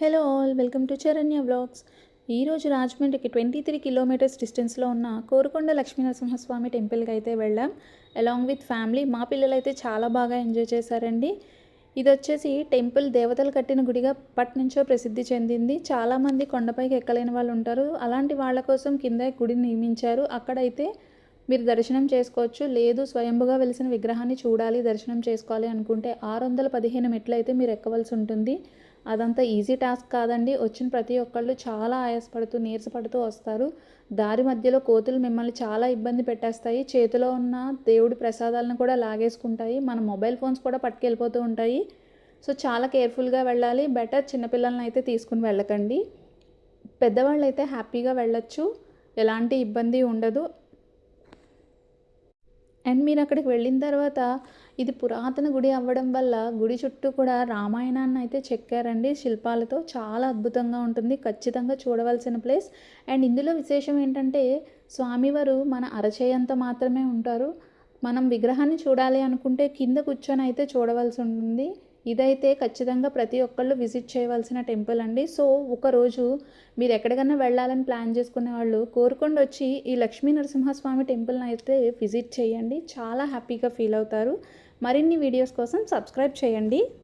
Hello all, welcome to Charanya vlogs. ఈరోజు రాజమండ్రికి 23 kilometres డిస్టెన్స్లో ఉన్న కోరుకొండ లక్ష్మీనరసింహస్వామి టెంపుల్కి అయితే వెళ్ళాం అలాంగ్ విత్ ఫ్యామిలీ. మా పిల్లలైతే చాలా బాగా ఎంజాయ్ చేశారండి. ఇది వచ్చేసి టెంపుల్ దేవతలు కట్టిన గుడిగా అప్పటి నుంచో ప్రసిద్ధి చెందింది. చాలామంది కొండపైకి ఎక్కలేని వాళ్ళు ఉంటారు. అలాంటి వాళ్ళ కోసం కింద గుడిని నిర్మించారు. అక్కడైతే మీరు దర్శనం చేసుకోవచ్చు. లేదు స్వయంభుగా వెలిసిన విగ్రహాన్ని చూడాలి, దర్శనం చేసుకోవాలి అనుకుంటే 615 మెట్లు అయితే మీరు ఎక్కవలసి ఉంటుంది. అదంతా ఈజీ టాస్క్ కాదండి. వచ్చిన ప్రతి ఒక్కళ్ళు చాలా ఆయాసపడుతూ నీరసపడుతూ వస్తారు. దారి మధ్యలో కోతులు మిమ్మల్ని చాలా ఇబ్బంది పెట్టేస్తాయి. చేతిలో ఉన్న దేవుడి ప్రసాదాలను కూడా లాగేసుకుంటాయి. మన మొబైల్ ఫోన్స్ కూడా పట్టుకెళ్ళిపోతూ ఉంటాయి. సో చాలా కేర్ఫుల్గా వెళ్ళాలి. బెటర్ చిన్నపిల్లల్ని అయితే తీసుకుని వెళ్ళకండి. పెద్దవాళ్ళు అయితే హ్యాపీగా వెళ్ళొచ్చు, ఎలాంటి ఇబ్బంది ఉండదు. అండ్ మీరు అక్కడికి వెళ్ళిన తర్వాత ఇది పురాతన గుడి అవ్వడం వల్ల గుడి చుట్టూ కూడా రామాయణాన్ని అయితే చెక్కారండి శిల్పాలతో. చాలా అద్భుతంగా ఉంటుంది, ఖచ్చితంగా చూడవలసిన ప్లేస్. అండ్ ఇందులో విశేషం ఏంటంటే స్వామివారు మన అరచేయంత మాత్రమే ఉంటారు. మనం విగ్రహాన్ని చూడాలి అనుకుంటే కింద కూర్చొని అయితే చూడవలసి ఉంటుంది. ఇదైతే ఖచ్చితంగా ప్రతి ఒక్కళ్ళు విజిట్ చేయవలసిన టెంపుల్ అండి. సో ఒకరోజు మీరు ఎక్కడికన్నా వెళ్ళాలని ప్లాన్ చేసుకునే వాళ్ళు కోరుకొండ వచ్చి ఈ లక్ష్మీ నరసింహస్వామి టెంపుల్ని అయితే విజిట్ చేయండి. చాలా హ్యాపీగా ఫీల్ అవుతారు. మరిన్ని వీడియోస్ కోసం సబ్స్క్రైబ్ చేయండి.